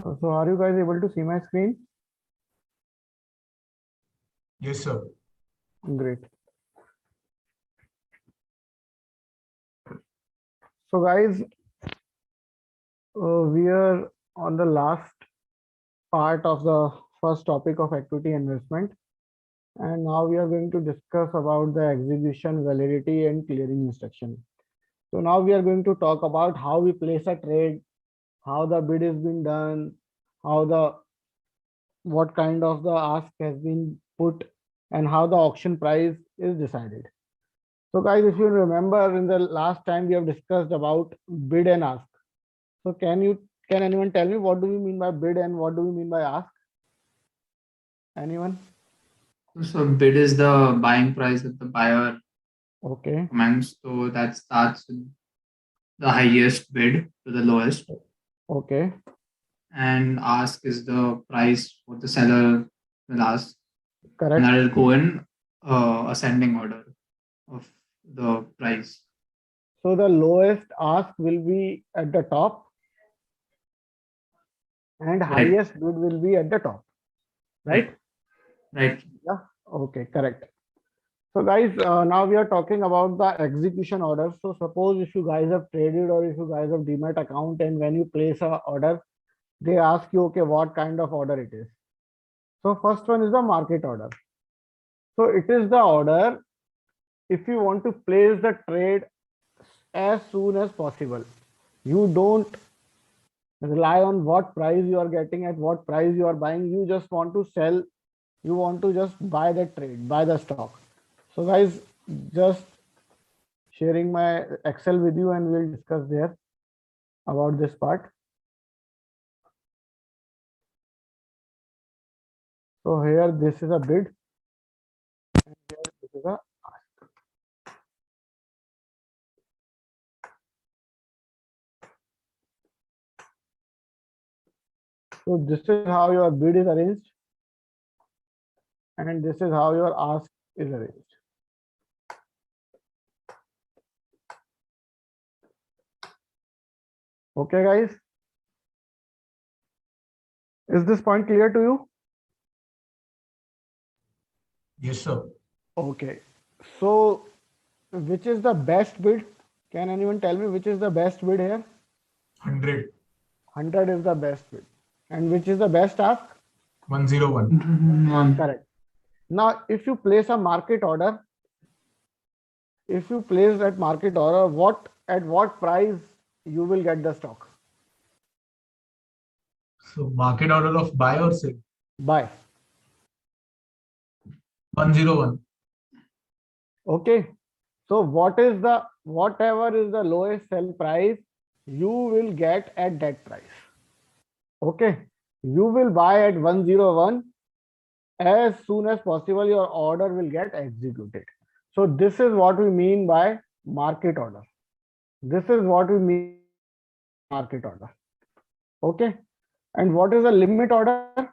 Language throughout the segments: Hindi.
So are you guys able to see my screen? Yes, sir. Great. So guys, we are on the last part of the first topic of equity investment, and now we are going to discuss about the execution, validity, and clearing instruction. So now we are going to talk about how we place a trade, how the bid is being done, how the what kind of the ask has been put, and how the auction price is decided. So guys, if you remember in the last time we have discussed about bid and ask. So can anyone tell me what do we mean by bid and what do we mean by ask? Anyone? So bid is the buying price that the buyer Okay. commands. So that starts with the highest bid to the lowest. Okay. And ask is the price what the seller will ask. And Correct. that will go in ascending order of the price. So the lowest ask will be at the top and Right. highest bid will be at the top. Right? Right. Yeah. Okay. Correct. So guys, now we are talking about the execution order. So suppose if you guys have traded or if you guys have demat account and when you place a order, they ask you, okay, what kind of order it is. So first one is the market order. So it is the order if you want to place the trade as soon as possible. You don't rely on what price you are getting, at what price you are buying. You just want to sell. You want to just buy the trade, buy the stock. So guys, just sharing my Excel with you and we'll discuss there about this part. So here this is a bid and here this is a ask. So this is how your bid is arranged and this is how your ask is arranged. Okay guys, is this point clear to you? Yes, sir. Okay, so which is the best bid? Can anyone tell me which is the best bid here? 100. 100 is the best bid. And which is the best ask? 101. Correct. Now, if you place a market order, if you place that market order, at what price you will get the stock? So market order of buy or sell? Buy. 101. Okay. So whatever is the lowest sell price, you will get at that price. Okay. You will buy at 101. As soon as possible, your order will get executed. So this is what we mean by market order. This is what we mean market order. Okay. And what is a limit order?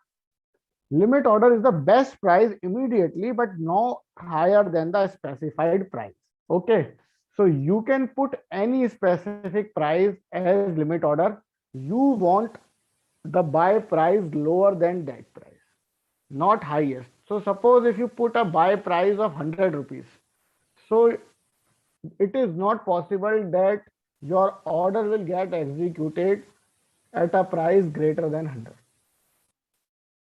Limit order is the best price immediately, but no higher than the specified price. Okay. So you can put any specific price as limit order. You want the buy price lower than that price, not highest. So suppose if you put a buy price of 100 rupees, so it is not possible that your order will get executed at a price greater than 100.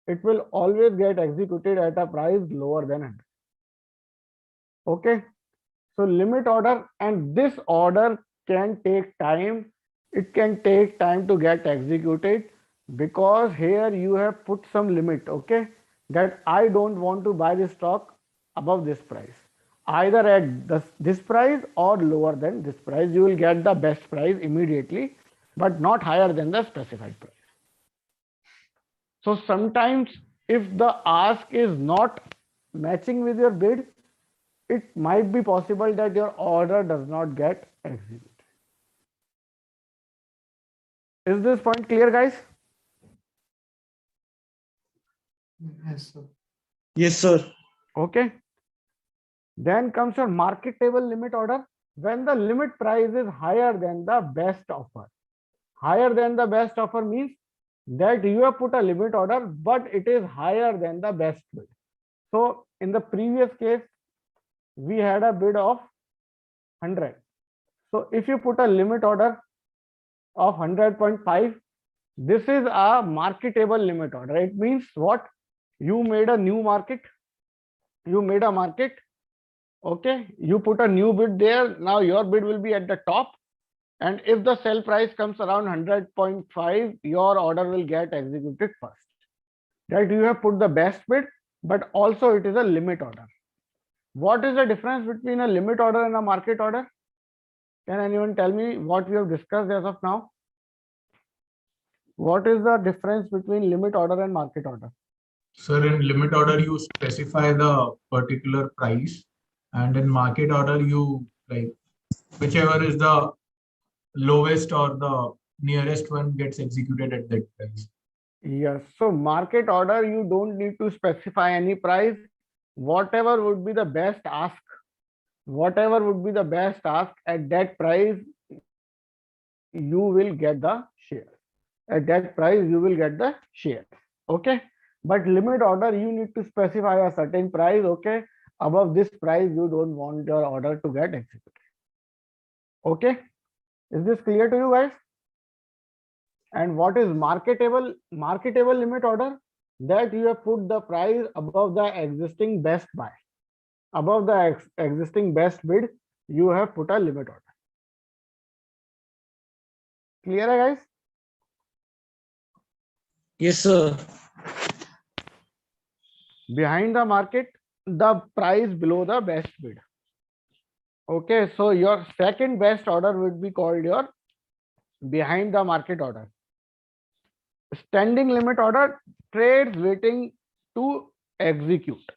It will always get executed at a price lower than 100. Okay. So limit order, and this order can take time. It can take time to get executed because here you have put some limit. Okay. That I don't want to buy this stock above this price. Either at this price or lower than this price. You will get the best price immediately, but not higher than the specified price. So sometimes if the ask is not matching with your bid, it might be possible that your order does not get executed. Is this point clear, guys? Yes, sir. Yes, sir. Okay. Then comes your market table limit order. When the limit price is higher than the best offer. Higher than the best offer means that you have put a limit order, but it is higher than the best bid. So in the previous case, we had a bid of 100. So if you put a limit order of 100.5, this is a marketable limit order. It means what? You made a new market. You made a market. Okay. You put a new bid there. Now your bid will be at the top. And if the sell price comes around 100.5, your order will get executed first. Right? You have put the best bid, but also it is a limit order. What is the difference between a limit order and a market order? Can anyone tell me what we have discussed as of now? What is the difference between limit order and market order? Sir, in limit order, you specify the particular price, and in market order, you like whichever is the lowest or the nearest one gets executed at that price. Yes. So market order, you don't need to specify any price. Whatever would be the best ask, whatever would be the best ask at that price, you will get the share. At that price, you will get the share. Okay. But limit order, you need to specify a certain price. Okay. Above this price, you don't want your order to get executed. Okay. Is this clear to you guys? And what is marketable? Marketable limit order, that you have put the price above the existing best buy. Above the existing best bid, you have put a limit order. Clear, guys? Yes, sir. Behind the market, the price below the best bid. Okay, so your second best order would be called your behind the market order. Standing limit order, trades waiting to execute.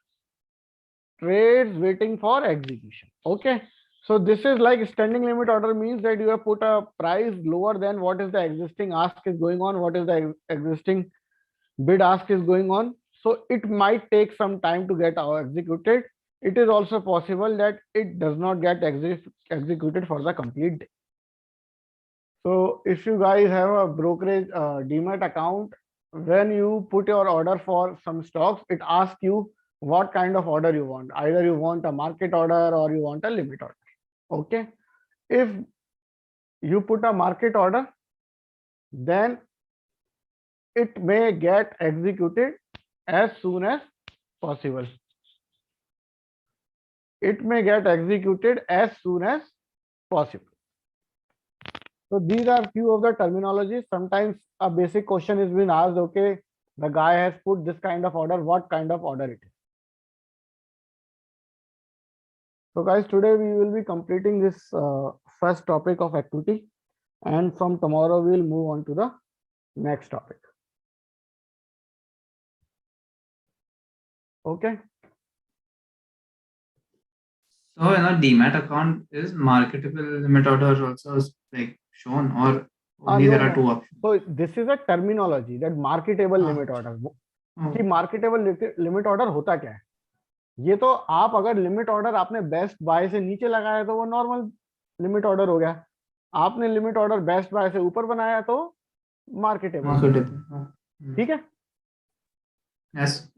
Trades waiting for execution. Okay, so this is like standing limit order, means that you have put a price lower than what is the existing ask is going on, what is the existing bid ask is going on. So it might take some time to get executed. It is also possible that it does not get executed for the complete day. So if you guys have a brokerage demat account, when you put your order for some stocks, it asks you what kind of order you want. Either you want a market order or you want a limit order. Okay. If you put a market order, then it may get executed as soon as possible. It may get executed as soon as possible. So these are few of the terminologies. Sometimes a basic question is being asked, okay, the guy has put this kind of order, what kind of order it is? So guys, today we will be completing this first topic of equity, and from tomorrow we will move on to the next topic. Okay. So in a demat account, is marketable limit order also like shown, or only there No, are two options? So this is a terminology, that marketable limit order. कि मार्केटेबल लिमिट ऑर्डर होता क्या है? ये तो आप अगर लिमिट ऑर्डर आपने बेस्ट बाय से नीचे लगाया तो वो नॉर्मल लिमिट ऑर्डर हो गया. आपने लिमिट ऑर्डर बेस्ट बाय से ऊपर बनाया तो मार्केटेबल. ठीक है. Yes.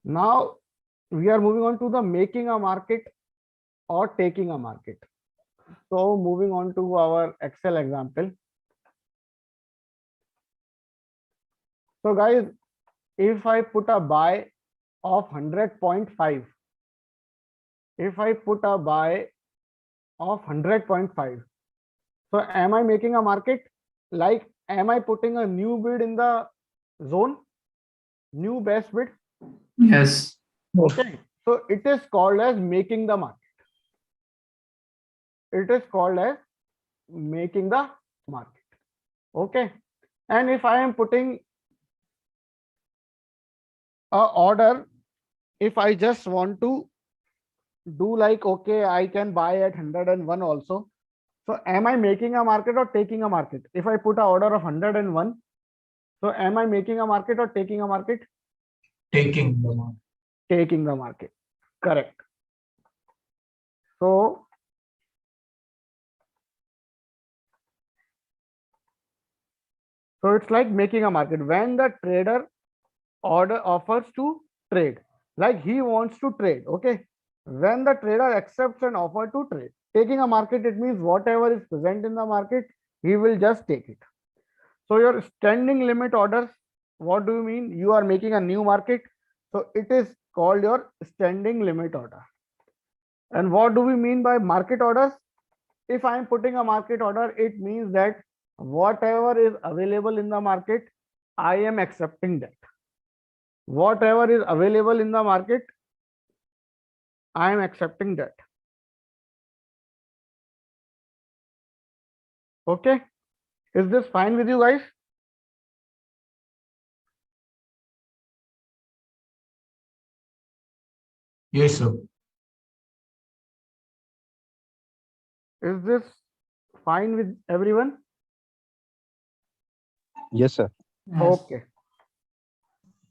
Now we are moving on to the making a market or taking a market. So moving on to our Excel example. So guys, if I put a buy of 100.5, if I put a buy of 100.5, so am I making a market? Like, am I putting a new bid in the zone? New best bid? Yes. Okay, so it is called as making the market. It is called as making the market. Okay, and if I am putting a order, if I just want to do like, okay, I can buy at 101 also. So am I making a market or taking a market? If I put a order of 101, so am I making a market or taking a market? Taking the market. Taking the market. Correct. So So it's like making a market. When the trader offers to trade, like he wants to trade, okay? When the trader accepts an offer to trade, taking a market, it means whatever is present in the market, he will just take it. So your standing limit orders, what do you mean? You are making a new market, so it is called your standing limit order. And what do we mean by market orders? If I am putting a market order, it means that whatever is available in the market, I am accepting that. Whatever is available in the market, I am accepting that. Okay, is this fine with you guys? Yes, sir. Is this fine with everyone? Yes, sir. Yes. Okay.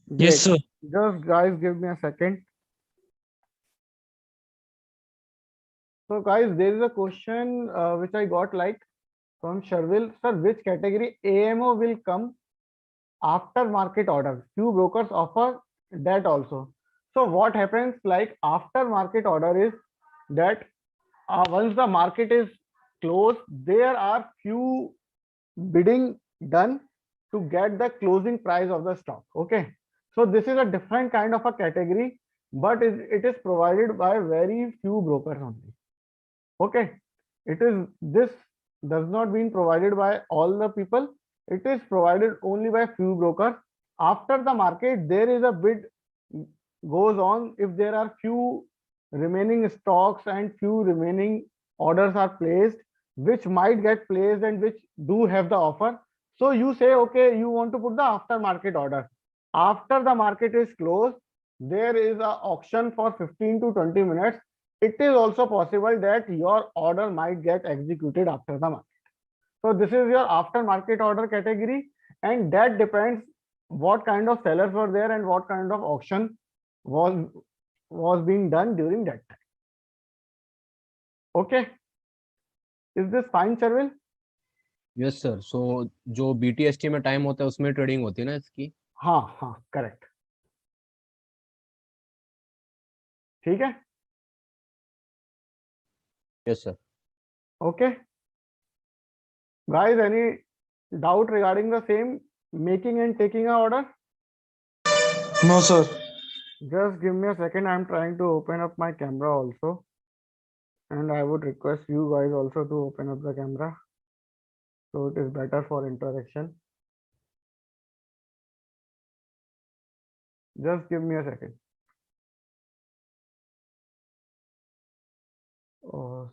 Yes, Great. sir. Just guys, give me a second. So guys, there is a question which I got like from Sharvil. Sir, which category AMO will come after market order? Few brokers offer that also. So what happens like after market order is that once the market is closed, there are few bidding done to get the closing price of the stock. Okay, so this is a different kind of a category, but it is provided by very few brokers only. Okay, it is, this does not being provided by all the people, it is provided only by few brokers. After the market, there is a bid goes on. If there are few remaining stocks and few remaining orders are placed, which might get placed and which do have the offer, so you say okay, you want to put the after market order. After the market is closed, there is a auction for 15 to 20 minutes. It is also possible that your order might get executed after the market. So this is your after market order category, and that depends what kind of sellers were there and what kind of auction was being done during that time. Okay, is this fine, Charvil? Yes sir. So जो BTST में टाइम होता है उसमें ट्रेडिंग होती है ना इसकी? हाँ, करेक्ट. ठीक है. Yes sir. Okay, guys, any doubt regarding the same making and taking a order? No, sir. Just give me a second. I'm trying to open up my camera also, and I would request you guys also to open up the camera, so it is better for interaction. Just give me a second.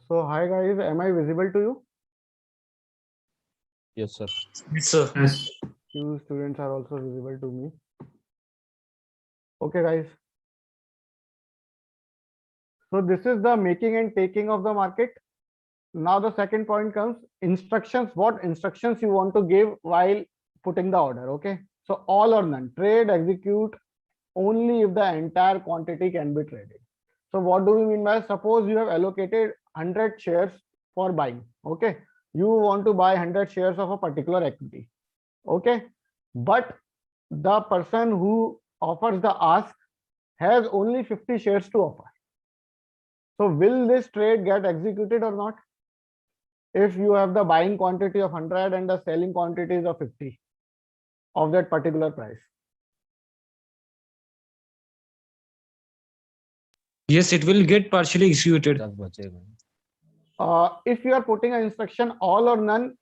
So hi guys, am I visible to you? Yes sir. Yes, sir. Yes. Few students are also visible to me. Okay guys, so this is the making and taking of the market. Now the second point comes, instructions. What instructions you want to give while putting the order? Okay, so all or none, trade, execute only if the entire quantity can be traded. So what do we mean by, suppose you have allocated 100 shares for buying. Okay, you want to buy 100 shares of a particular equity. Okay, but the person who offers the ask has only 50 shares to offer. So will this trade get executed or not? If you have the buying quantity of 100 and the selling quantity is of 50 of that particular price. Yes, it will get partially executed. 10 बचेगा. If you are putting an instruction all or none,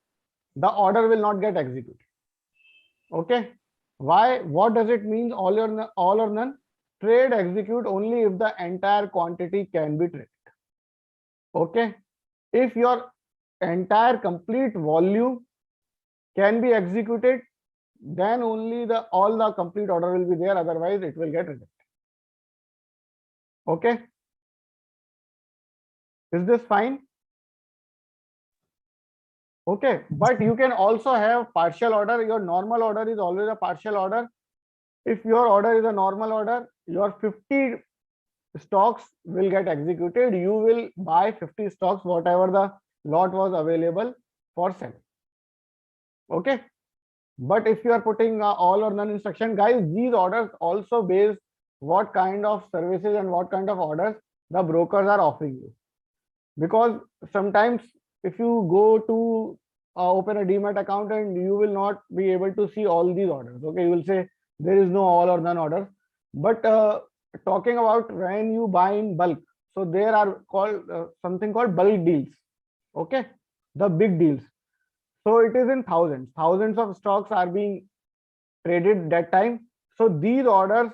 the order will not get executed. Okay, why? What does it mean all or none? Trade execute only if the entire quantity can be traded. Okay, if your entire complete volume can be executed, then only all the complete order will be there, otherwise it will get rejected. Okay, is this fine? Okay, but you can also have partial order. Your normal order is always a partial order. If your order is a normal order, your 50 stocks will get executed. You will buy 50 stocks, whatever the lot was available for selling. Okay, But if you are putting all or none instruction, guys, these orders also base what kind of services and what kind of orders the brokers are offering you. Because sometimes if you go to open a demat account and you will not be able to see all these orders. Okay, you will say there is no all or none orders. But talking about when you buy in bulk, so there are called something called bulk deals. Okay, the big deals. So it is in thousands of stocks are being traded that time. So these orders,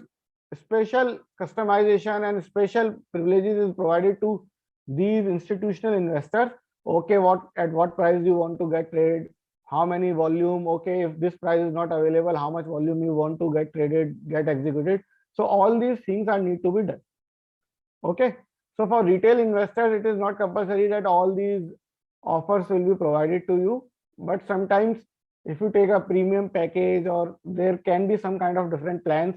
special customization and special privileges is provided to these institutional investors. Okay, at what price you want to get traded, how many volume, okay, if this price is not available, how much volume you want to get traded, get executed. So all these things are need to be done. Okay, so for retail investors, it is not compulsory that all these offers will be provided to you, but sometimes if you take a premium package or there can be some kind of different plans,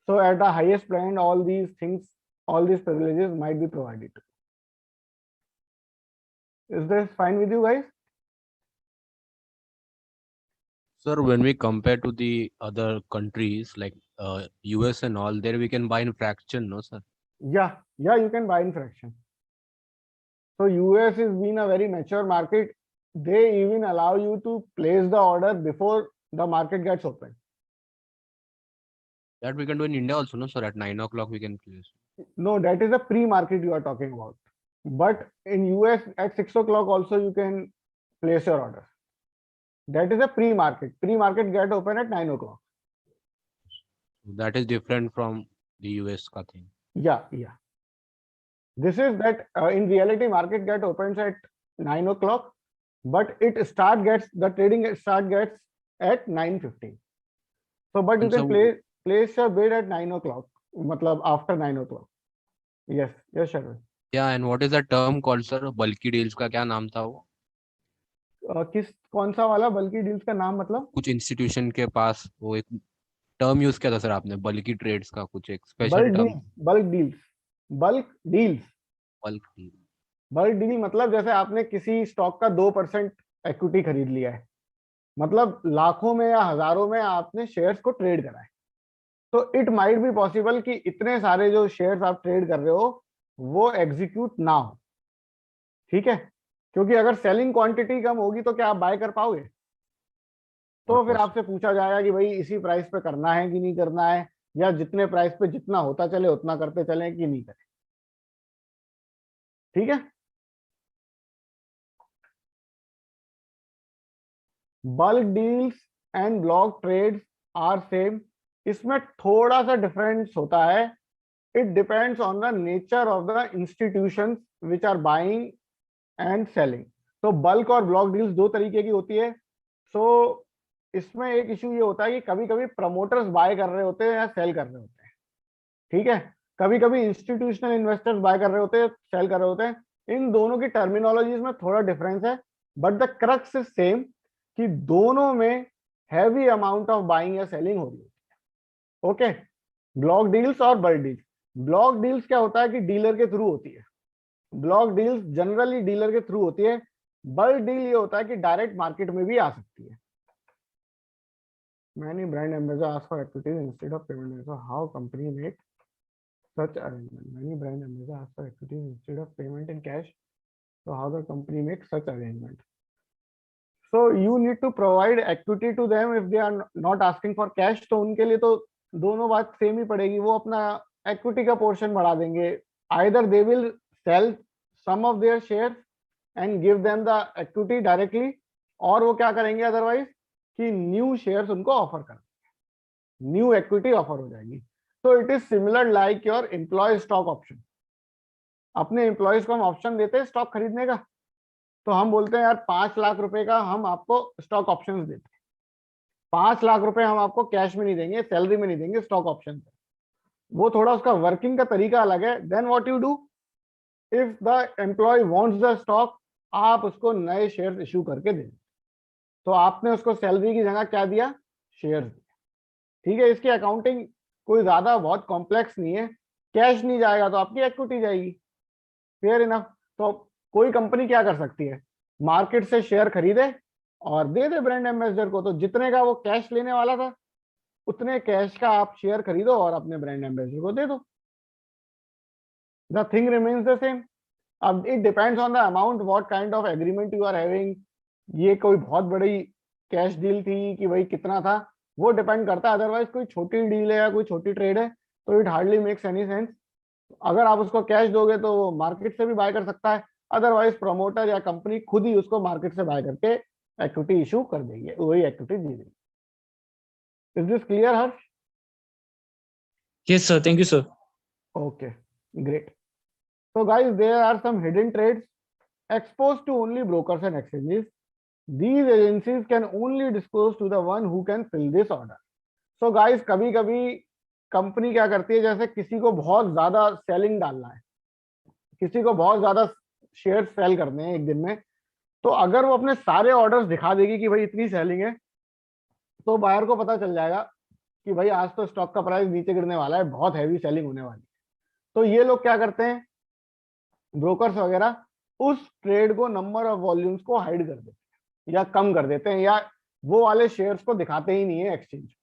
so at the highest plan all these things, all these privileges might be provided. Is this fine with you guys? Sir, when we compare to the other countries like US and all, there we can buy in fraction, no sir? Yeah, you can buy in fraction. So US has been a very mature market. They even allow you to place the order before the market gets open. That we can do in India also, no sir? At 9 o'clock we can place. No, that is a pre-market you are talking about. But in US at 6 o'clock also you can place your order. That is a pre-market. Pre-market get open at 9 o'clock. That is different from the US ka thing. Yeah. This is that in reality market get opens at 9 o'clock, but the trading start gets at 9:15. So but you And can so- place your bid at 9 o'clock, matlab after 9 o'clock. Yes, Sharvil. Yeah, and what is the term called sir? Bulky deals का क्या नाम था वो? कौन सा वाला बल्कि डील्स का नाम मतलब? कुछ इंस्टीट्यूशन के पास वो एक टर्म यूज किया था सर आपने, बल्की ट्रेड्स का कुछ एक special bulk term. Deals bulk deal bulk deal मतलब जैसे आपने किसी स्टॉक का 2% इक्विटी खरीद लिया है, मतलब लाखों में या हजारों में आपने शेयर्स को ट्रेड करा है. तो इट माइट बी पॉसिबल कि इतने सारे जो शेयर्स आप ट्रेड कर रहे हो वो एग्जीक्यूट ना हो. ठीक है, क्योंकि अगर सेलिंग क्वांटिटी कम होगी तो क्या आप बाय कर पाओगे? तो फिर आपसे पूछा जाएगा कि भाई इसी प्राइस पे करना है कि नहीं करना है, या जितने प्राइस पे जितना होता चले उतना करते चले कि नहीं करें. ठीक है. Bulk deals and block trades are same. इसमें थोड़ा सा डिफरेंस होता है. It depends on the nature of the institutions which are buying and selling. तो बल्क और ब्लॉक डील्स दो तरीके की होती है. सो इसमें एक इशू ये होता है कि कभी कभी प्रमोटर्स बाय कर रहे होते हैं या सेल कर रहे होते हैं. ठीक है, कभी कभी इंस्टीट्यूशनल इन्वेस्टर्स बाय कर रहे होते हैं, सेल कर रहे होते हैं. इन दोनों की टर्मिनोलॉजीज में थोड़ा डिफरेंस है, but the crux is same कि दोनों में हैवी अमाउंट ऑफ बाइंग या सेलिंग हो रही है. ओके, ब्लॉक डील्स और बल्क डील्स. ब्लॉक डील्स क्या होता है कि डीलर के थ्रू होती है. ब्लॉक डील्स जनरली डीलर के थ्रू होती है. बल्क डील ये होता है कि डायरेक्ट मार्केट में भी आ सकती है. Many brand ambassadors ask for equities instead of payment. So how company make such arrangement? Many brand ambassadors ask for equities instead of payment in cash. So how the company makes such arrangement? So you need to provide equity to them if they are not asking for cash. तो उनके लिए तो दोनों बात सेम ही पड़ेगी. वो अपना equity का पोर्शन बढ़ा देंगे. Either they will sell some of their shares and give them the equity directly, और वो क्या करेंगे अदरवाइज कि न्यू शेयर्स उनको ऑफर कर, न्यू इक्विटी ऑफर हो जाएगी. तो it is similar like your employ stock option. अपने एम्प्लॉयज को हम ऑप्शन देते हैं स्टॉक खरीदने का, तो हम बोलते हैं यार 5 लाख रुपए का हम आपको स्टॉक ऑप्शन देते हैं. 5 लाख रुपए हम आपको कैश में नहीं देंगे, सैलरी में नहीं देंगे, स्टॉक ऑप्शन. वो थोड़ा उसका वर्किंग का तरीका अलग है. Then what you do, if the employ wants the stock, आप उसको नए शेयर इशू करके दें. तो आपने उसको सैलरी की जगह क्या दिया, शेयर दिया. ठीक है, इसकी अकाउंटिंग कोई ज्यादा बहुत कॉम्प्लेक्स नहीं है. कैश नहीं जाएगा तो आपकी इक्विटी जाएगी. Fair enough. तो कोई कंपनी क्या कर सकती है, मार्केट से शेयर खरीदे और दे दे ब्रांड एम्बेसडर को। तो जितने का वो कैश लेने वाला था उतने कैश का आप शेयर खरीदो और अपने ब्रांड एम्बेसडर को दे दो। The thing remains the same. अब it depends on the amount what kind of agreement you are having. ये कोई बहुत बड़ी कैश डील थी कि भाई कितना था, वो डिपेंड करता है। अदरवाइज कोई छोटी डील है या कोई छोटी ट्रेड है तो it hardly makes any sense. अगर आप उसको कैश दोगे तो वो मार्केट से भी बाय कर सकता है, अदरवाइज प्रमोटर या कंपनी खुद ही उसको मार्केट से बाय करके इक्विटी इशू कर देगी, वही इक्विटी दे देगी। Is this clear Harsh? Yes, sir. Thank you, sir. Okay, great. So guys, there are some hidden trades exposed to only brokers and exchanges. These agencies can only disclose to the one who can fill this order. So guys, कभी कभी कंपनी क्या करती है, जैसे किसी को बहुत ज्यादा सेलिंग डालना है, किसी को बहुत ज्यादा शेयर सेल करने हैं एक दिन में, तो अगर वो अपने सारे ऑर्डर्स दिखा देगी कि भाई इतनी सेलिंग है, तो बायर को पता चल जाएगा कि भाई आज तो स्टॉक का प्राइस नीचे गिरने वाला है, बहुत हैवी सेलिंग होने वाली है। तो ये लोग क्या करते हैं, ब्रोकर्स वगैरह, उस ट्रेड को, नंबर ऑफ वॉल्यूम्स को हाइड कर देते हैं या कम कर देते हैं, या वो वाले शेयर्स को दिखाते ही नहीं है एक्सचेंज पे।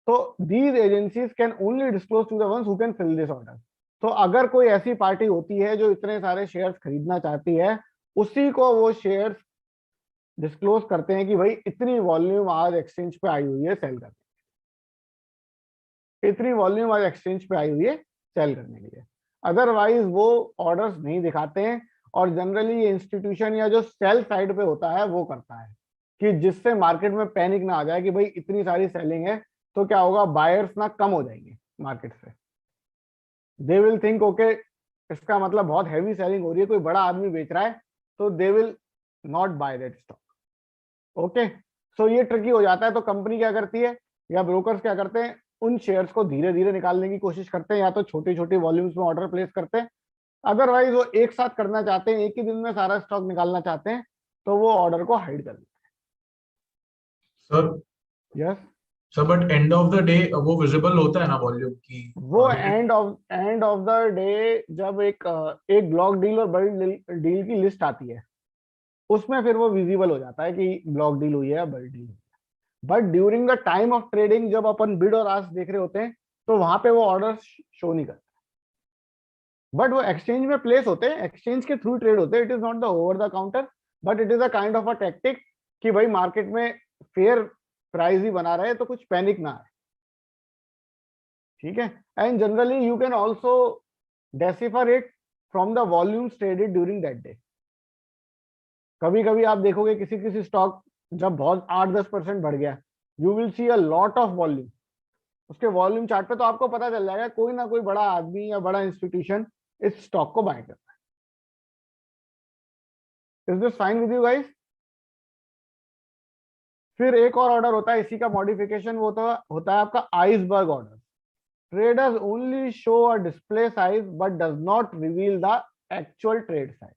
तो these agencies can only disclose to the ones who can fill this order. तो अगर कोई ऐसी पार्टी होती है जो इतने सारे शेयर्स खरीदना चाहती है, उसी को वो शेयर्स डिस्क्लोज करते हैं कि भाई इतनी वॉल्यूम आज एक्सचेंज पे आई हुई है सेल करने, इतनी वॉल्यूम आज एक्सचेंज पे आई हुई है सेल करने के लिए। अदरवाइज वो ऑर्डर्स नहीं दिखाते हैं, और जनरली ये इंस्टीट्यूशन या जो सेल साइड पे होता है वो करता है, कि जिससे मार्केट में पैनिक ना आ जाए कि भाई इतनी सारी सेलिंग है, तो क्या होगा, बायर्स ना कम हो जाएंगे मार्केट से। दे विल थिंक ओके, इसका मतलब बहुत हैवी सेलिंग हो रही है, कोई बड़ा आदमी बेच रहा है, तो they will not buy that stock. Okay, so ये ट्रिकी हो जाता है। तो कंपनी क्या करती है या ब्रोकर्स क्या करते हैं, उन शेयर्स को धीरे धीरे निकालने की कोशिश करते हैं, या तो छोटी छोटी वॉल्यूम्स में ऑर्डर प्लेस करते हैं, अदरवाइज वो एक साथ करना चाहते हैं, एक ही दिन में सारा स्टॉक निकालना चाहते हैं, तो वो ऑर्डर को हाइड कर देते सर हैं। Yes, sir but end of the day वो विजिबल होता है ना वॉल्यूम की? वो एंड ऑफ द डे जब एक ब्लॉक डील और बल्क डील की लिस्ट आती है, उसमें फिर वो विजिबल हो जाता है कि ब्लॉक डील हुई है या बल्क डील हुई है। But during the time of trading, जब अपन बिड और आस्क देख रहे होते हैं, तो वहां पे वो ऑर्डर शो नहीं करते, बट वो एक्सचेंज में प्लेस होते हैं, एक्सचेंज के थ्रू ट्रेड होते हैं। It is not the over the counter, but it is a kind of a tactic कि भाई मार्केट में फेयर प्राइस ही बना रहे तो कुछ पैनिक ना आए। ठीक है, and generally you can also decipher it from the volumes traded during that day. कभी कभी आप देखोगे किसी किसी स्टॉक जब बहुत 8-10% बढ़ गया, you will see a lot of volume, उसके वॉल्यूम चार्ट पे तो आपको पता चल जाएगा कोई ना कोई बड़ा आदमी या बड़ा इंस्टीट्यूशन इस स्टॉक को बाय करता है। Is this fine with you guys? फिर एक और ऑर्डर होता है इसी का मॉडिफिकेशन, वो तो होता है आपका iceberg order. Traders only show a display size but does not reveal the actual trade size.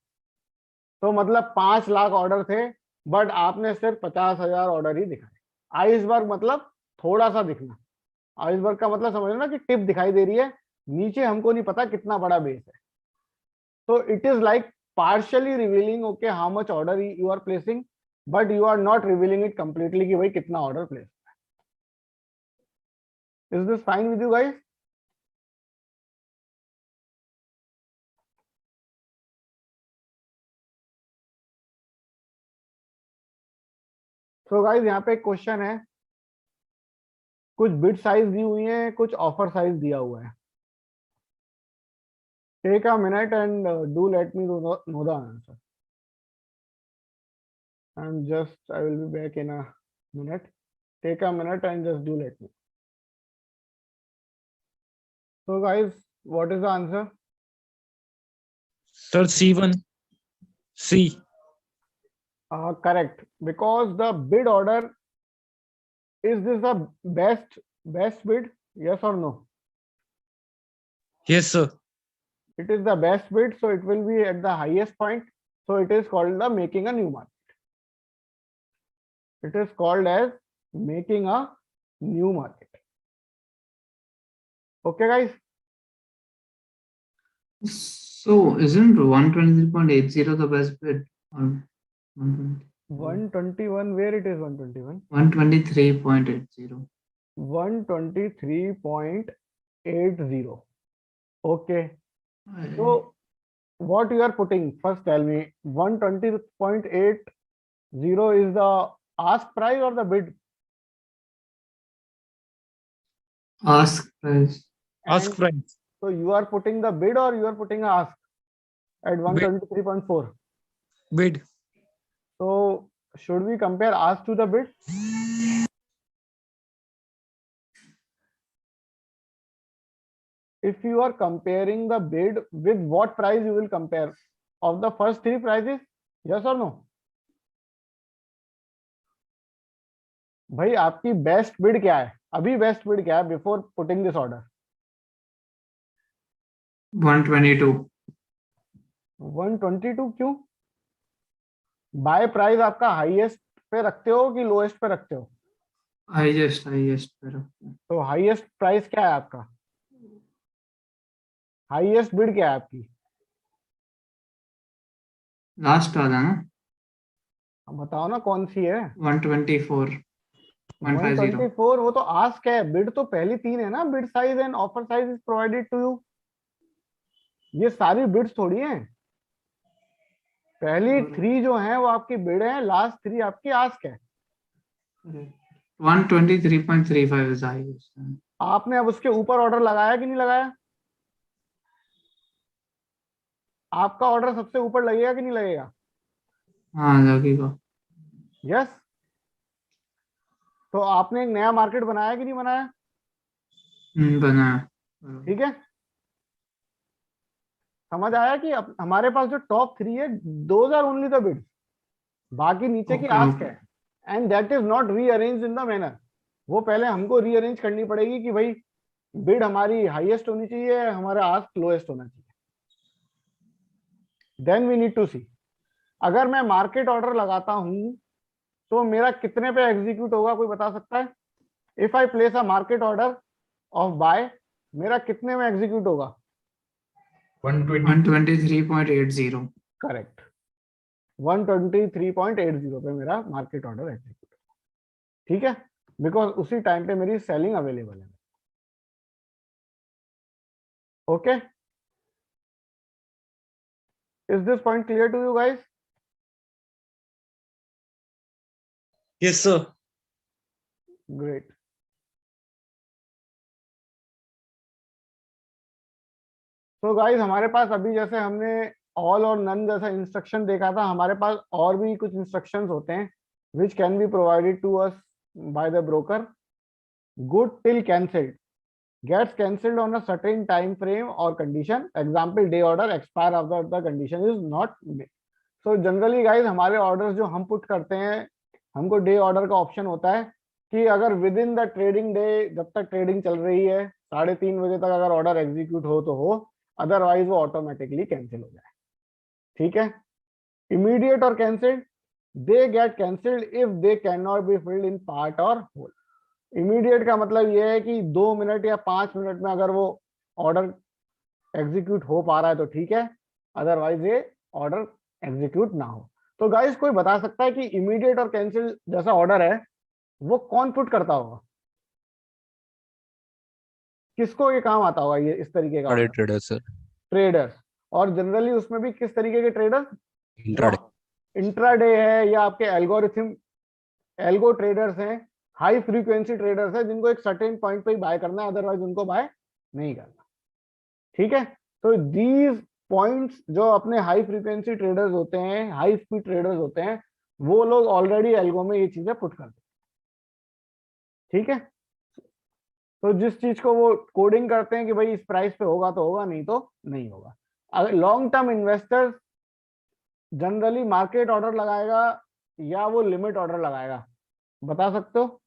तो मतलब 5 लाख ऑर्डर थे, बट आपने सिर्फ 50,000 ऑर्डर ही दिखाए। आइसबर्ग मतलब थोड़ा सा दिखना, आइसबर्ग का मतलब समझ ना कि टिप दिखाई दे रही है, नीचे हमको नहीं पता कितना बड़ा बेस है। तो it is like partially revealing okay how much order you are placing, but you are not revealing it completely कि भाई कितना ऑर्डर प्लेस है। Is this fine with you guys? So guys, यहाँ पे एक क्वेश्चन है, कुछ बिड साइज दी हुई है, कुछ ऑफर साइज दिया हुआ है। Take a minute and do let me know the answer, and just I will be back in a minute. Take a minute and just do let me. So guys, what is the answer? Sir, C1. C. Correct, because the bid order, is this the best bid? Yes or no? Yes, sir. It is the best bid, so it will be at the highest point. So it is called the making a new market. It is called as making a new market. Okay, guys. So isn't 123.80 the best bid? Or 120? 121, where it is 121? 123.80. 123.80. Okay. So what you are putting? First tell me, 120.80 is the ask price or the bid? Ask price. Ask And price. so you are putting the bid or you are putting a ask at 123.4? Bid. So should we compare ask to the bid? If you are comparing the bid, with what price you will compare? Of the first three prices? Yes or no? भाई आपकी बेस्ट बिड क्या है? अभी बेस्ट बिड क्या है बिफोर पुटिंग दिस ऑर्डर? 122. 122 क्यों? बाय प्राइस आपका हाईएस्ट पे रखते हो कि लोएस्ट पे रखते हो? Highest पे रखते हैं. तो हाईएस्ट प्राइस क्या है आपका? हाईएस्ट बिड क्या है आपकी? लास्ट वाला ना, अब बताओ ना कौन सी है? 124. 150. 124 वो तो आस्क है, बिड तो पहली तीन है ना, bid size and offer size is provided to you. ये सारी बिड्स थोड़ी हैं, पहली थ्री जो है वो आपकी बिड है, लास्ट थ्री आपकी आस्क है। 123.35 is highest. आपने अब उसके ऊपर ऑर्डर लगाया कि नहीं लगाया? आपका ऑर्डर सबसे ऊपर लगेगा कि नहीं लगेगा? हाँ लगेगा. यस। तो आपने एक नया मार्केट बनाया कि नहीं बनाया? बनाया. ठीक है, समझ आया कि हमारे पास जो टॉप थ्री है, those are only the bid, बाकी नीचे की Okay, आस्क okay. है, and that is not rearrange in the manner. वो पहले हमको रीअरेंज करनी पड़ेगी कि भाई बिड हमारी हाईएस्ट होनी चाहिए, हमारा आस्क लोएस्ट होना चाहिए, देन वी नीड टू सी। अगर मैं मार्केट ऑर्डर लगाता हूं तो मेरा कितने पे एग्जीक्यूट होगा, कोई बता सकता है? If I place a market order of buy, मेरा कितने में एग्जीक्यूट होगा? 123.80. करेक्ट, 123.80 पे मेरा मार्केट ऑर्डर एग्जीक्यूट होगा। ठीक है, बिकॉज उसी टाइम पे मेरी सेलिंग अवेलेबल है। Okay, is this point clear to you guys? Yes, sir. Great. तो गाइस हमारे पास अभी जैसे हमने ऑल और नन जैसा इंस्ट्रक्शन देखा था, हमारे पास और भी कुछ इंस्ट्रक्शंस होते हैं which can be provided to us by the broker. Good till cancelled, gets cancelled on a certain time frame or condition, example day order expire after the condition is not met। so generally guys हमारे ऑर्डर्स जो हम पुट करते हैं, हमको डे ऑर्डर का ऑप्शन होता है कि अगर with in the trading day, जब तक ट्रेडिंग चल रही है 3:30 बजे तक अगर ऑर्डर एग्जीक्यूट हो तो हो, अदरवाइज वो ऑटोमेटिकली कैंसिल हो जाए। ठीक है, इमीडिएट और cancelled, they get cancelled if they can not be filled in part और होल। इमीडिएट का मतलब यह है कि 2 मिनट या 5 मिनट में अगर वो ऑर्डर एग्जीक्यूट हो पा रहा है तो ठीक है, अदरवाइज ये ऑर्डर एग्जीक्यूट ना हो। तो गाइस कोई बता सकता है कि इमीडिएट और कैंसिल जैसा ऑर्डर है वो कौन पुट करता होगा? किसको ये काम आता होगा ये इस तरीके का? Intraday trader, sir. ट्रेडर्स। और जनरली उसमें भी किस तरीके के ट्रेडर्स? Intraday. इंट्राडे है या आपके एल्गोरिथम एल्गो ट्रेडर्स हैं, हाई फ्रीक्वेंसी ट्रेडर्स है जिनको एक सर्टेन पॉइंट पे ही बाय करना है, अदरवाइज उनको बाय नहीं करना। ठीक है, तो दीज पॉइंट्स जो अपने हाई फ्रीक्वेंसी ट्रेडर्स होते हैं, हाई स्पीड ट्रेडर्स होते हैं, वो लोग ऑलरेडी एल्गो में ये चीजें पुट करते हैं। ठीक है, तो जिस चीज को वो कोडिंग करते हैं कि भाई इस प्राइस पे होगा तो होगा, नहीं तो नहीं होगा। अगर long term investors generally market order लगाएगा या वो लिमिट ऑर्डर लगाएगा, बता सकते हो?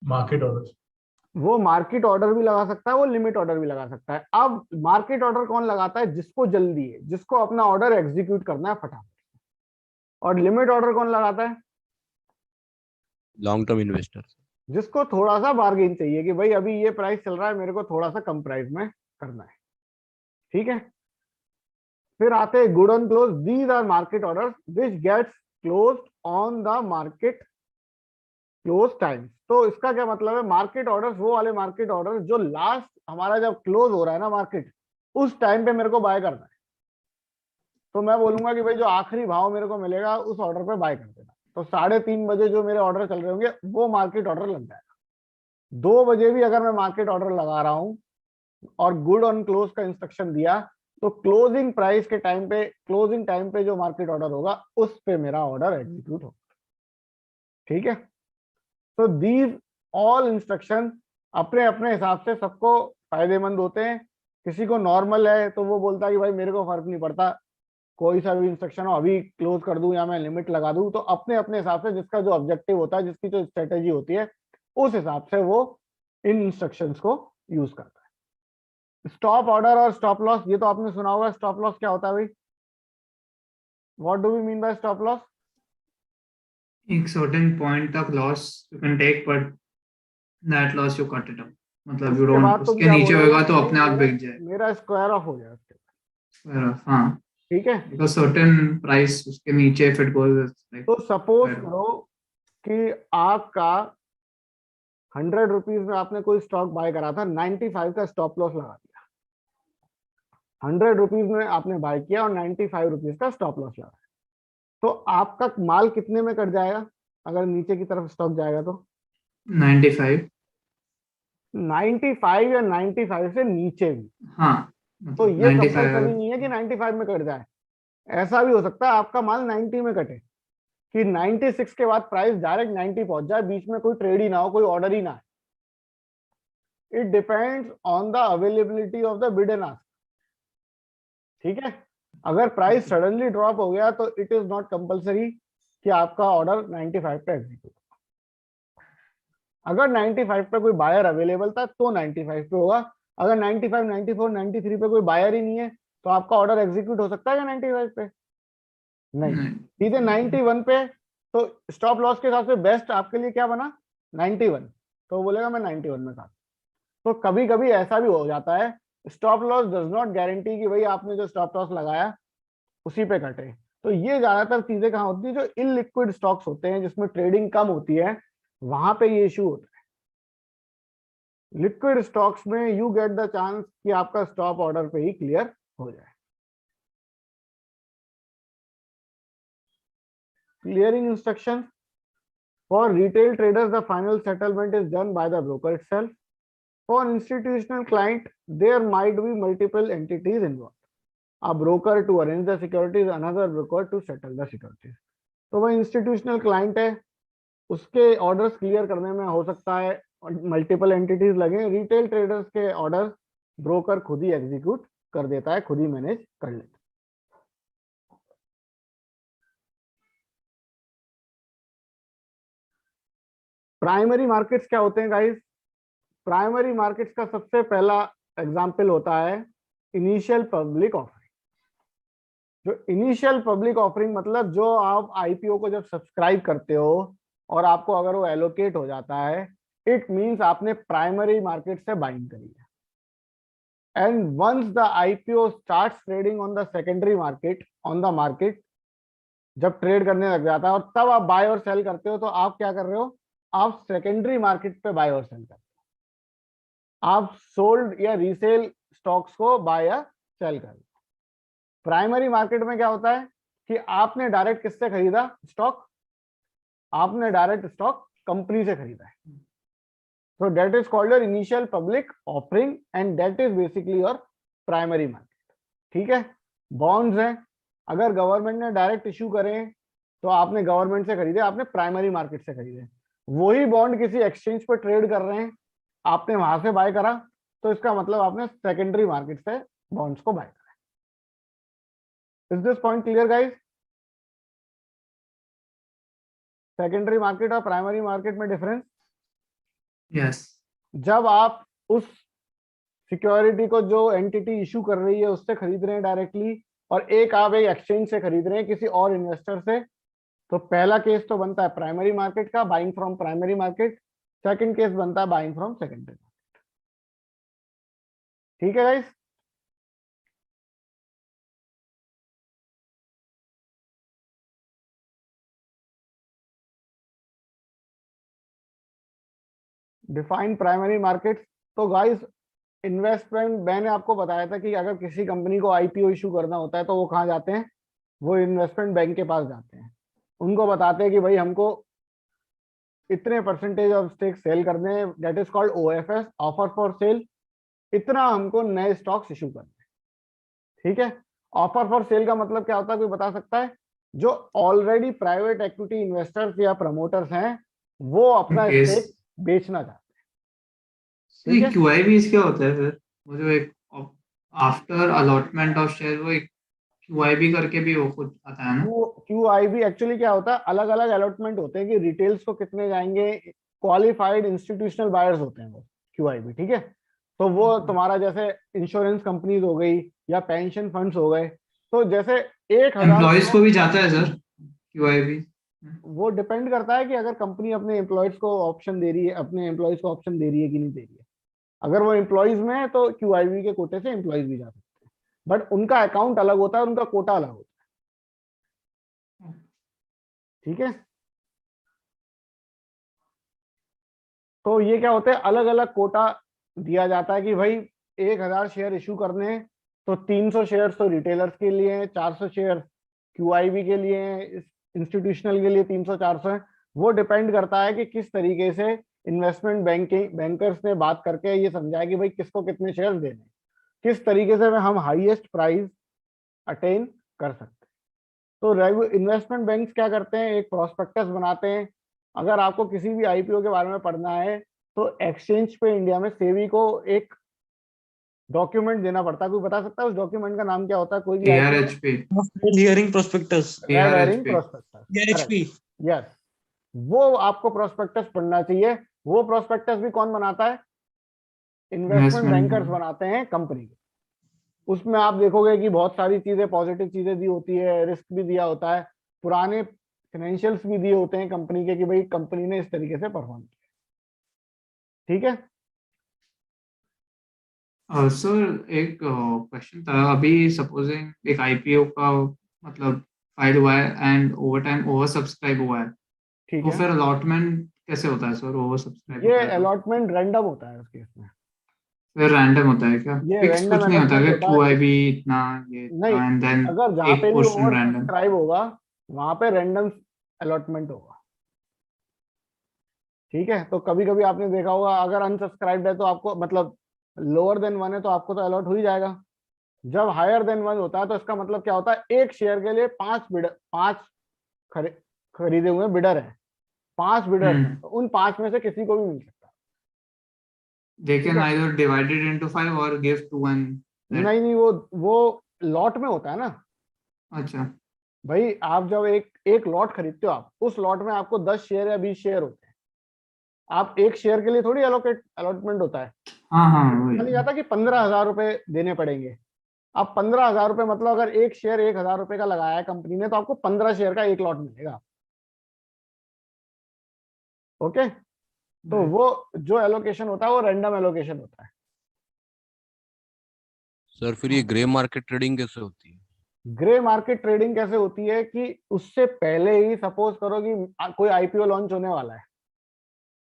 Market order. वो मार्केट ऑर्डर भी लगा सकता है, वो लिमिट ऑर्डर भी लगा सकता है। अब मार्केट ऑर्डर कौन लगाता है? जिसको जल्दी है, जिसको अपना ऑर्डर एग्जीक्यूट करना है फटाफट। और लिमिट ऑर्डर कौन लगाता है? Long term investors. जिसको थोड़ा सा बार्गेन चाहिए कि भाई अभी ये प्राइस चल रहा है, मेरे को थोड़ा सा कम प्राइस में करना है। ठीक है, फिर आते हैं good on close. These are market orders which gets closed on the market close time. तो इसका क्या मतलब है, मार्केट ऑर्डर्स वो वाले मार्केट ऑर्डर जो लास्ट हमारा जब क्लोज हो रहा है ना मार्केट, उस टाइम पे मेरे को बाय करना है। तो मैं बोलूंगा कि भाई जो आखिरी भाव मेरे को मिलेगा उस ऑर्डर पे बाय कर देना। तो 3:30 बजे जो मेरे ऑर्डर चल रहे होंगे वो मार्केट ऑर्डर लग जाएगा। 2 बजे भी अगर मैं मार्केट ऑर्डर लगा रहा हूं और गुड ऑन क्लोज का इंस्ट्रक्शन दिया, तो क्लोजिंग प्राइस के टाइम पे, क्लोजिंग टाइम पे जो मार्केट ऑर्डर होगा उस पे मेरा ऑर्डर एग्जीक्यूट होगा। ठीक है, तो दीज ऑल इंस्ट्रक्शन अपने अपने हिसाब से सबको फायदेमंद होते हैं। किसी को नॉर्मल है तो वो बोलता है कि भाई मेरे को फर्क नहीं पड़ता, कोई सा भी इंस्ट्रक्शन हो अभी क्लोज कर दूं या मैं लिमिट लगा दूं। तो अपने अपने हिसाब से जिसका जो ऑब्जेक्टिव होता है, जिसकी जो स्ट्रेटेजी होती है, उस हिसाब से वो इन इंस्ट्रक्शंस को यूज करता है। स्टॉप ऑर्डर और स्टॉप लॉस, ये तो आपने सुना होगा। स्टॉप लॉस क्या होता है भाई? What do we mean by stop loss? एक certain point तक loss you can take, but that loss you cut it up. मतलब you उसके don't, बाद तुम उसके क्या नीचे बोलोगे? होगा तो नहीं, अपने आप बिक जाए। मेरा स्क्वायर ऑफ हो जाए उसके बाद। हाँ, ठीक है, because certain price उसके नीचे if it goes it's like तो सपोज square. करो कि आपका 100 रुपीज में आपने कोई स्टॉक बाय करा था, 95 का स्टॉप लॉस लगा दिया। 100 रुपीज में आपने बाय किया और 95 रुपीज का स्टॉप लॉस लगा, तो आपका माल कितने में कट जाएगा अगर नीचे की तरफ स्टॉक जाएगा तो? 95. 95 या 95 से नीचे भी। हाँ, तो मतलब ये 95 कंपलसरी नहीं है कि 95 में कट जाए। ऐसा भी हो सकता है आपका माल 90 में कटे, कि 96 के बाद प्राइस डायरेक्ट 90 पहुंच जाए, बीच में कोई ट्रेड ही ना हो, कोई ऑर्डर ही ना है। It depends on the availability of the bid and ask. ठीक है, अगर प्राइस सडनली ड्रॉप हो गया तो इट इज नॉट कंपलसरी कि आपका ऑर्डर 95 पे एग्जीक्यूट। अगर 95 पे कोई बायर अवेलेबल था तो 95 पे होगा। अगर 95, 94, 93 पे कोई बायर ही नहीं है तो आपका ऑर्डर एग्जीक्यूट हो सकता है क्या 95 पे? नहीं, सीधे 91 पे। तो स्टॉप लॉस के हिसाब से बेस्ट आपके लिए क्या बना? 91। तो बोलेगा मैं 91 में था। तो कभी कभी ऐसा भी हो जाता है, stop loss does not guarantee कि भाई आपने जो स्टॉप लॉस लगाया उसी पे कटे। तो ये ज्यादातर चीजें कहाँ होती है, जो इनलिक्विड स्टॉक्स होते हैं जिसमें ट्रेडिंग कम होती है, वहां पे ये इशू होता है। लिक्विड स्टॉक्स में यू गेट द चांस कि आपका स्टॉप ऑर्डर पे ही क्लियर हो जाए। Clearing instruction for retail traders, the final settlement is done by the broker itself. For institutional client, there might be multiple entities involved. A broker to arrange the securities, another broker to settle the securities. तो वह इंस्टीट्यूशनल क्लाइंट है, उसके ऑर्डर्स क्लियर करने में हो सकता है मल्टीपल एंटिटीज लगे। रिटेल ट्रेडर्स के ऑर्डर ब्रोकर खुद ही एग्जीक्यूट कर देता है, खुद ही मैनेज कर लेता है। प्राइमरी मार्केट्स क्या होते हैं गाइस? प्राइमरी मार्केट्स का सबसे पहला एग्जाम्पल होता है इनिशियल पब्लिक ऑफरिंग। जो इनिशियल पब्लिक ऑफरिंग मतलब जो आप आईपीओ को जब सब्सक्राइब करते हो और आपको अगर वो एलोकेट हो जाता है, इट मींस आपने प्राइमरी मार्केट से बाइंग करी है। And once the IPO starts trading on the secondary market, on the market जब ट्रेड करने लग जाता है और तब आप बाय और सेल करते हो, तो आप क्या कर रहे हो? आप सेकेंडरी मार्केट पे बाय और सेल करते हो। आप सोल्ड या रीसेल स्टॉक्स को बाय या सेल कर। प्राइमरी मार्केट में क्या होता है कि आपने डायरेक्ट किससे खरीदा स्टॉक? आपने डायरेक्ट स्टॉक कंपनी से खरीदा है। So that is called your initial public offering and that is basically your primary market. ठीक है, बॉन्ड्स हैं, अगर गवर्नमेंट ने डायरेक्ट इश्यू करें तो आपने गवर्नमेंट से खरीदे, आपने प्राइमरी मार्केट से खरीदे। वही बॉन्ड किसी एक्सचेंज पर ट्रेड कर रहे हैं, आपने वहां से बाय करा, तो इसका मतलब आपने सेकेंडरी मार्केट से बॉन्ड्स को बाय करा। Is this point clear guys? Secondary market और प्राइमरी मार्केट में डिफरेंस? Yes. जब आप उस सिक्योरिटी को जो एंटिटी इशू कर रही है उससे खरीद रहे हैं डायरेक्टली, और एक आप एक एक्सचेंज से खरीद रहे हैं किसी और इन्वेस्टर से, तो पहला केस तो बनता है प्राइमरी मार्केट का, buying from primary market. Second case बनता है बाइंग फ्रॉम सेकेंडरी मार्केट। ठीक है गाइस? Define primary market. तो गाइस इन्वेस्टमेंट मैंने आपको बताया था कि अगर किसी कंपनी को आईपीओ इशू करना होता है तो वो कहाँ जाते हैं, वो इन्वेस्टमेंट बैंक के पास जाते हैं, उनको बताते हैं कि भाई हमको इतने परसेंटेज ऑफ स्टेक सेल करने हैं, that is called OFS, offer for sale, इतना हमको नए स्टॉक्स इशू करने हैं। ठीक है, ऑफर फॉर सेल का मतलब क्या होता है, कोई बता सकता है? जो ऑलरेडी प्राइवेट इक्विटी इन्वेस्टर्स या प्रमोटर्स हैं वो अपना Yes. स्टेक बेचना चाहते तो ठीक ये है। QIBs क्या होता है फिर? वो जो एक आफ्टर अलॉटमेंट ऑफ शेयर, वो एक QIB करके भी वो कुछ आता है ना? क्यूआईबी एक्चुअली क्या होता है, अलग अलग अलॉटमेंट होते हैं कि रिटेल्स को कितने जाएंगे, क्वालिफाइड इंस्टीट्यूशनल बायर्स होते हैं वो क्यूआईबी। ठीक है, तो वो तुम्हारा जैसे इंश्योरेंस कंपनीज हो गई या पेंशन फंड्स हो गए, तो जैसे 1000 एम्प्लॉयज को भी जाता है सर QIB? वो डिपेंड करता है कि अगर कंपनी अपने एम्प्लॉयज को ऑप्शन दे रही है, अपने एम्प्लॉयज को ऑप्शन दे रही है कि नहीं दे रही है। अगर वो एम्प्लॉयज में है तो क्यूआईबी के कोटे से एम्प्लॉयज भी जा सकते हैं, बट उनका अकाउंट अलग होता है, उनका कोटा अलग होता है। ठीक है, तो ये क्या होता है, अलग अलग कोटा दिया जाता है कि भाई 1000 शेयर इशू करने हैं तो 300 शेयर तो रिटेलर्स के लिए हैं, 400 शेयर क्यूआईबी के लिए हैं, इंस्टीट्यूशनल के लिए 300 400 है। वो डिपेंड करता है कि किस तरीके से इन्वेस्टमेंट बैंकिंग बैंकर्स ने बात करके ये समझाया कि भाई किसको कितने शेयर देने हैं, किस तरीके से हम हाईएस्ट प्राइस अटेन कर सकते हैं। तो इन्वेस्टमेंट बैंक्स क्या करते हैं, एक प्रोस्पेक्टस बनाते हैं। अगर आपको किसी भी आईपीओ के बारे में पढ़ना है तो एक्सचेंज पे इंडिया में सेबी को एक डॉक्यूमेंट देना पड़ता है। कोई बता सकता है उस डॉक्यूमेंट का नाम क्या होता है? कोई भी आईपीओ में ARHP. Hearing prospectus. Red herring ARHP. Prospectus, correct, ERHP. Yes. वो आपको प्रोस्पेक्टस पढ़ना चाहिए। वो प्रोस्पेक्टस भी कौन बनाता है? Investment Investment. बैंकर्स बनाते हैं कंपनी के। उसमें आप देखोगे कि बहुत सारी चीजें, पॉजिटिव चीजें दी होती है, रिस्क भी दिया होता है, पुराने फाइनेंशियल्स भी दिए होते हैं कंपनी के कि भाई कंपनी ने इस तरीके से परफॉर्म किया। ठीक है, सर एक क्वेश्चन था, अभी सपोजिंग एक IPO का मतलब फाइल हुआ है and over time over subscribe हुआ है, ठीक तो है। फिर अलॉटमेंट कैसे होता है सर? ओवर सब्सक्राइब ये होता है तो अलॉटमेंट रैंडम होता है उस केस में, फिर रैंडम होता है क्या? ये फिक्स रैंडम कुछ नहीं होता अलॉटमेंट क्या? होता है। QIB इतना, ये नहीं, इतना एंड देन अगर जहां एक पे भी पोर्शन ओवर रैंडम? सब्सक्राइब होगा वहां पे रैंडम अलॉटमेंट होगा। ठीक है, तो कभी कभी आपने देखा होगा अगर अनसब्सक्राइब्ड है तो आपको मतलब लोअर देन 1 है तो आपको तो अलॉट हो ही जाएगा। जब हायर देन 1 होता है तो इसका मतलब क्या होता है, एक शेयर के लिए 5 खरीदे हुए बिडर हैं, 5 बिडर्स हैं, तो उन 5 में से किसी को भी मिल सकता दे है। ठीक कैन है, आइदर डिवाइडेड इनटू 5 और गिव टू वन? नहीं नहीं, वो लॉट में होता है ना अच्छा. भाई। आप जब एक एक लॉट खरीदते हो, आप उस लॉट में आपको 10 शेयर या 20 शेयर होते हैं। आप एक शेयर के लिए थोड़ी अलॉटमेंट होता है, हाँ हाँ कहा नहीं वही. जाता कि 15,000 रुपए देने पड़ेंगे। अब 15,000 रुपए मतलब अगर एक शेयर 1,000 रुपए का लगाया है कंपनी ने तो आपको 15 शेयर का एक लॉट मिलेगा। ओके, तो वो जो एलोकेशन होता है वो रैंडम एलोकेशन होता है। सर फिर ये ग्रे मार्केट ट्रेडिंग कैसे होती है? ग्रे मार्केट ट्रेडिंग कैसे होती है कि उससे पहले ही सपोज करो कि कोई आईपीओ लॉन्च होने वाला है।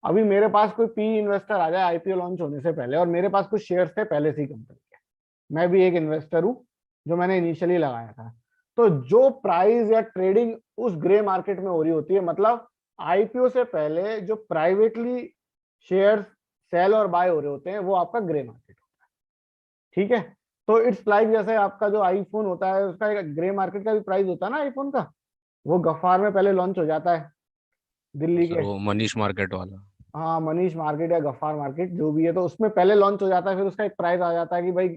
अभी मेरे पास कोई पी इन्वेस्टर आ जाए आईपीओ लॉन्च होने से पहले, और मेरे पास कुछ शेयर्स थे पहले से ही कंपनी के, मैं भी एक इन्वेस्टर हूं जो मैंने इनिशियली लगाया था। तो जो प्राइस या ट्रेडिंग उस ग्रे मार्केट में हो रही होती है, मतलब आईपीओ से पहले जो प्राइवेटली शेयर्स सेल और बाय हो रहे होते हैं, वो आपका ग्रे मार्केट होता है। ठीक है, तो इट्स लाइक जैसे आपका जो आईफोन होता है उसका एक ग्रे मार्केट का भी प्राइस होता है ना आईफोन का, वो गफ्फार में पहले लॉन्च हो जाता है दिल्ली सर के। वो मनीष मार्केट वाला। हाँ, मनीष मार्केट या गफ्फार मार्केट जो भी है, तो उसमें पहले लॉन्च हो जाता है, फिर उसका एक प्राइस आ जाता है कि भाई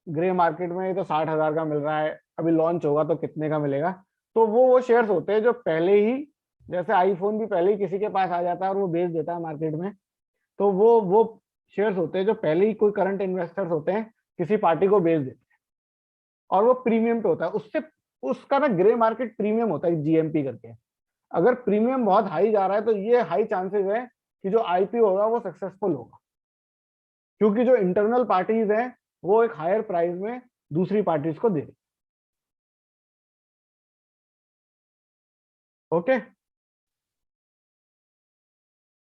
ग्रे मार्केट में ये तो 60,000 का मिल रहा है, अभी लॉन्च होगा तो कितने का मिलेगा। तो वो शेयर्स होते हैं जो पहले ही, जैसे आईफोन भी पहले ही किसी के पास आ जाता है और वो बेच देता है मार्केट में, तो वो शेयर्स होते हैं जो पहले ही कोई करंट इन्वेस्टर्स होते हैं किसी पार्टी को बेच देते हैं, और वो प्रीमियम पे होता है। उससे उसका ना ग्रे मार्केट प्रीमियम होता है जीएमपी करके। अगर प्रीमियम बहुत हाई जा रहा है तो ये हाई चांसेस है कि जो आईपीओ होगा वो सक्सेसफुल होगा, क्योंकि जो इंटरनल पार्टीज हैं वो एक हायर प्राइस में दूसरी पार्टीज को दे रही। ओके,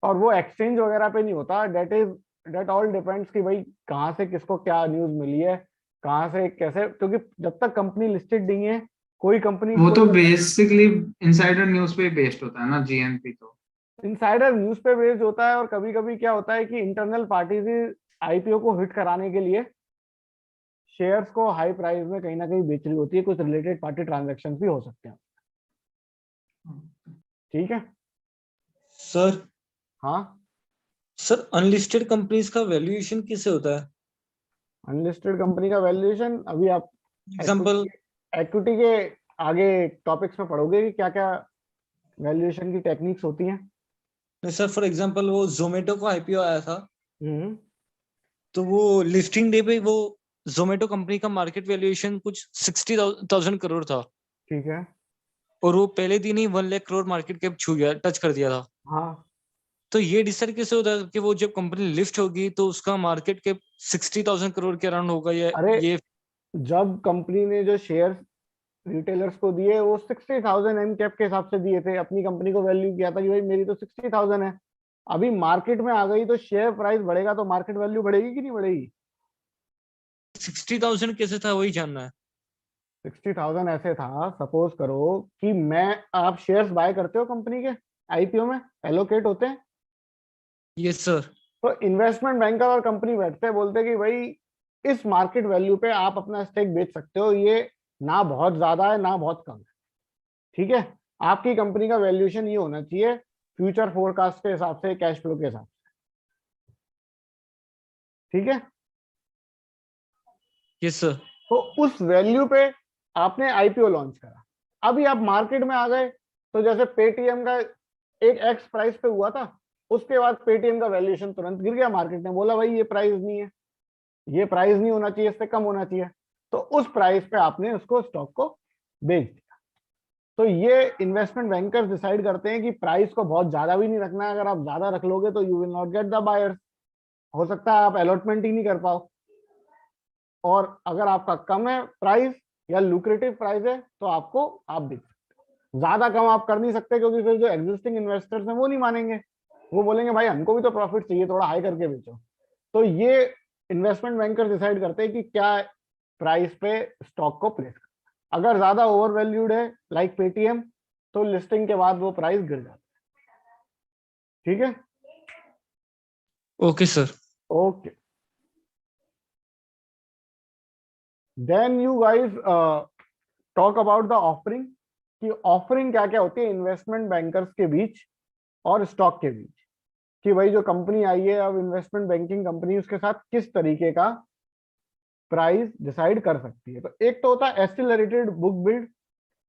और वो एक्सचेंज वगैरह पे नहीं होता, डेट ऑल डिपेंड्स कि भाई कहाँ से किसको क्या न्यूज मिली है, कहाँ से कैसे, क्योंकि जब तक कंपनी लिस्टेड नहीं है कोई कंपनी वो तो बेसिकली इनसाइडर न्यूज पे बेस्ड होता है ना, जीएनपी तो। इनसाइडर न्यूज पे बेस्ड होता है। और कभी कभी क्या होता है कि इंटरनल पार्टीज आईपीओ को हिट कराने के लिए शेयर्स को हाई प्राइस में कहीं ना कहीं बेच रही होती है, कुछ रिलेटेड पार्टी ट्रांजैक्शन भी हो सकते हैं। ठीक है। सर हाँ, सर अनलिस्टेड कंपनीज का वैल्यूएशन किससे होता है? अनलिस्टेड कंपनी का वैल्यूएशन अभी आप एग्जांपल इक्विटी के आगे टॉपिक्स में पढ़ोगे कि क्या क्या वैल्यूएशन की टेक्निक्स होती हैं। सर फॉर एग्जांपल वो जोमेटो का आईपीओ आया था, हम्म, तो वो लिस्टिंग डे पे वो जोमेटो कंपनी का मार्केट वैल्यूएशन कुछ 60,000 करोड़ था, ठीक है। और वो पहले दिन ही 1 लाख करोड़ मार्केट कैप छू गया, टच कर दिया था। हाँ, तो ये डिसाइड कैसे होता है कि वो जब कंपनी लिफ्ट होगी तो उसका मार्केट कैप 60,000 करोड़ के अराउंड होगा, या अरे ये? जब कंपनी ने जो शेयर्स रिटेलर्स को दिए वो 60,000 एम कैप के हिसाब से दिए थे, अपनी कंपनी को वैल्यू किया था कि भाई मेरी तो 60,000 है। अभी मार्केट में आ गई तो शेयर प्राइस बढ़ेगा तो मार्केट वैल्यू बढ़ेगी कि नहीं बढ़ेगी? 60,000 कैसे था वही जानना है। 60,000 ऐसे था, सपोज करो कि आप शेयर्स बाय करते हो कंपनी के, आईपीओ में एलोकेट होते हैं, यस सर। तो इन्वेस्टमेंट बैंकर और कंपनी बैठते हैं, बोलते हैं कि भाई इस मार्केट वैल्यू पे आप अपना स्टेक बेच सकते हो, ये ना बहुत ज्यादा है ना बहुत कम है। ठीक है, आपकी कंपनी का वैल्यूएशन ये होना चाहिए फ्यूचर फोरकास्ट के हिसाब से, कैश फ्लो के हिसाब से। ठीक है, यस सर। तो उस वैल्यू पे आपने आईपीओ लॉन्च करा। अभी आप मार्केट में आ गए, तो जैसे पेटीएम का एक एक्स प्राइस पे हुआ था, उसके बाद पेटीएम का वैल्यूएशन तुरंत गिर गया, मार्केट ने बोला भाई ये प्राइस नहीं है, ये प्राइस नहीं होना चाहिए, इससे कम होना चाहिए, तो उस प्राइस पे आपने उसको स्टॉक को बेच दिया। तो ये इन्वेस्टमेंट बैंकर्स डिसाइड करते हैं कि प्राइस को बहुत ज्यादा भी नहीं रखना है, अगर आप ज्यादा रख लोगे तो you will not get the buyers, हो सकता है आप अलॉटमेंट ही नहीं कर पाओ। और अगर आपका कम है प्राइस या लुक्रेटिव प्राइस है तो आप बेच सकते हो। ज्यादा कम आप कर नहीं सकते क्योंकि फिर जो एग्जिस्टिंग इन्वेस्टर्स हैं वो नहीं मानेंगे, वो बोलेंगे भाई हमको भी तो प्रॉफिट चाहिए, थोड़ा हाई करके बेचो। तो ये इन्वेस्टमेंट बैंकर डिसाइड करते हैं कि क्या प्राइस पे स्टॉक को प्लेस करना। अगर ज्यादा ओवर वैल्यूड है लाइक पेटीएम, तो लिस्टिंग के बाद वो प्राइस गिर जाता है। ठीक है, okay sir. Okay. Then you guys talk about the offering, कि ऑफरिंग क्या क्या होती है इन्वेस्टमेंट बैंकर्स के बीच और स्टॉक के बीच, कि भाई जो कंपनी आई है अब इन्वेस्टमेंट बैंकिंग कंपनी, उसके साथ किस तरीके का प्राइस डिसाइड कर सकती है। तो एक तो होता है accelerated book build,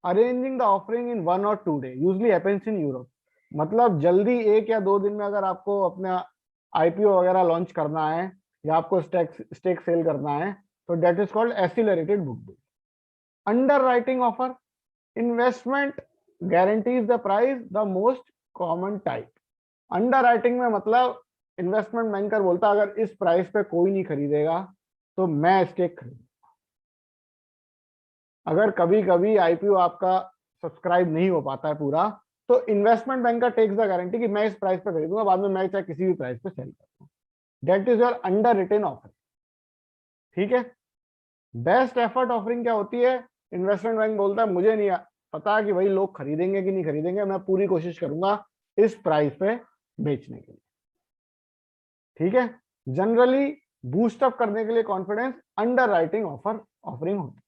arranging the offering इन 1 और 2 day, usually happens in Europe. मतलब जल्दी 1 या 2 दिन में अगर आपको अपना आईपीओ वगैरह लॉन्च करना है या आपको स्टेक सेल करना है, तो that is called accelerated book build. Underwriting offer, investment guarantees the price the most common type. Underwriting में मतलब इन्वेस्टमेंट बैंकर बोलता है अगर इस प्राइस पे कोई नहीं खरीदेगा तो मैं स्टेक खरीदूंगा। अगर कभी कभी आईपीओ आपका सब्सक्राइब नहीं हो पाता है पूरा, तो investment banker takes the guarantee कि मैं इस प्राइस पे खरीदूंगा, बाद में मैं चाहे किसी भी प्राइस पे सेल करूंगा। That is your underwritten offer. ठीक है, बेस्ट एफर्ट ऑफरिंग क्या होती है? इन्वेस्टमेंट बैंक बोलता है मुझे नहीं पता कि भाई लोग खरीदेंगे कि नहीं खरीदेंगे, मैं पूरी कोशिश करूंगा इस प्राइस पे बेचने के लिए। ठीक है, जनरली बूस्ट अप करने के लिए कॉन्फिडेंस, अंडर राइटिंग ऑफरिंग होती है।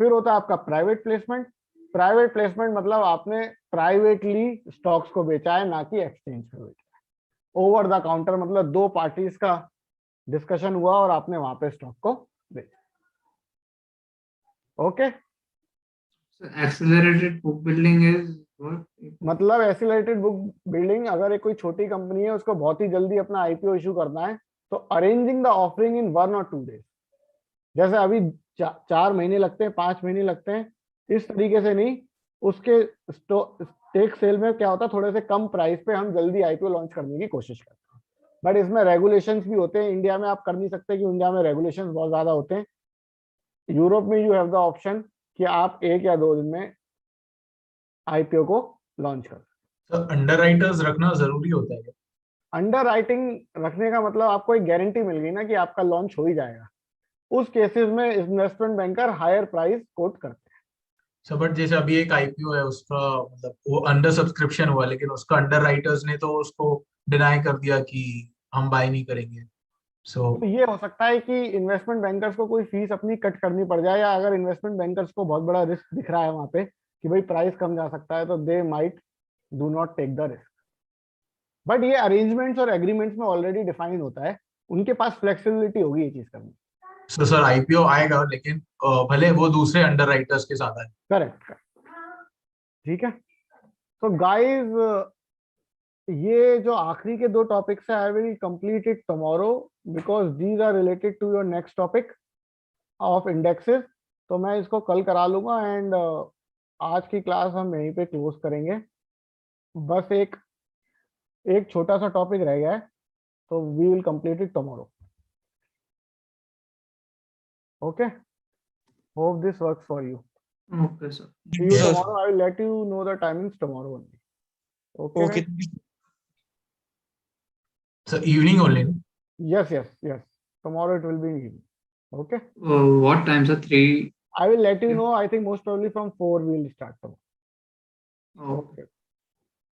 फिर होता है आपका प्राइवेट प्लेसमेंट। प्राइवेट प्लेसमेंट मतलब आपने प्राइवेटली स्टॉक्स को बेचा है, ना कि एक्सचेंज पे बेचा है। ओवर द काउंटर मतलब 2 पार्टीज का डिस्कशन हुआ और आपने वहां पे स्टॉक को बेचा। Okay, accelerated book building is what? मतलब एक्सीलरेटेड बुक बिल्डिंग, अगर एक कोई छोटी कंपनी है उसको बहुत ही जल्दी अपना आईपीओ इशू करना है, तो अरेंजिंग द ऑफरिंग इन 1 और 2 डेज। जैसे अभी 4 महीने लगते हैं, 5 महीने लगते हैं, इस तरीके से नहीं। उसके स्टेक सेल में क्या होता है, थोड़े से कम प्राइस पे हम जल्दी आईपीओ लॉन्च करने की कोशिश करते हैं, बट इसमें रेगुलेशंस भी होते हैं। इंडिया में आप कर नहीं सकते कि इंडिया में रेगुलेशंस बहुत ज्यादा होते हैं। यूरोप में यू हैव द ऑप्शन कि आप 1 या 2 दिन में आईपीओ को लॉन्च कर। तो अंडरराइटर्स रखना जरूरी होता है क्या? अंडर राइटिंग रखने का मतलब आपको एक गारंटी मिल गई ना कि आपका लॉन्च हो ही जाएगा। उस केसेस में investment banker higher price quote करते हैं। सर बट जैसे अभी एक आईपीओ है उसका मतलब वो अंडर सब्सक्रिप्शन हुआ लेकिन उसका अंडरराइटर्स ने तो उसको डिनाई कर दिया कि हम बाय नहीं करेंगे। सो तो ये हो सकता है कि इन्वेस्टमेंट बैंकर्स को कोई फीस अपनी कट करनी पड़ जाए, या अगर इन्वेस्टमेंट बैंकर्स को बहुत बड़ा रिस्क दिख रहा है वहां पे कि भाई प्राइस कम जा सकता है, तो they might do not take the risk. But ये अरेंजमेंट्स और एग्रीमेंट्स में ऑलरेडी डिफाइन होता है, उनके पास फ्लेक्सिबिलिटी होगी ये चीज करने। सो सर आईपीओ आएगा लेकिन भले वो दूसरे अंडरराइटर्स के साथ आए। करेक्ट, ठीक है। तो गाइस, ये जो आखिरी के दो टॉपिक्स है, I will complete it tomorrow because these are related to your next topic of indexes. तो मैं इसको कल करा लूंगा एंड आज की क्लास हम यहीं पे क्लोज करेंगे। बस एक एक छोटा सा टॉपिक रह गया है, तो we will complete it tomorrow. Okay, hope this works for you. Okay, sir. See you Sir. tomorrow. I will let you know the timings tomorrow only. Okay. Okay. guys? Sir evening only. Yes, yes, yes. Tomorrow it will be in evening. Okay. What time, sir? 3. I will let you Yeah. know. I think most probably from 4 we will start tomorrow. Okay. Okay.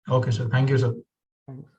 Okay sir thank you sir. Thanks.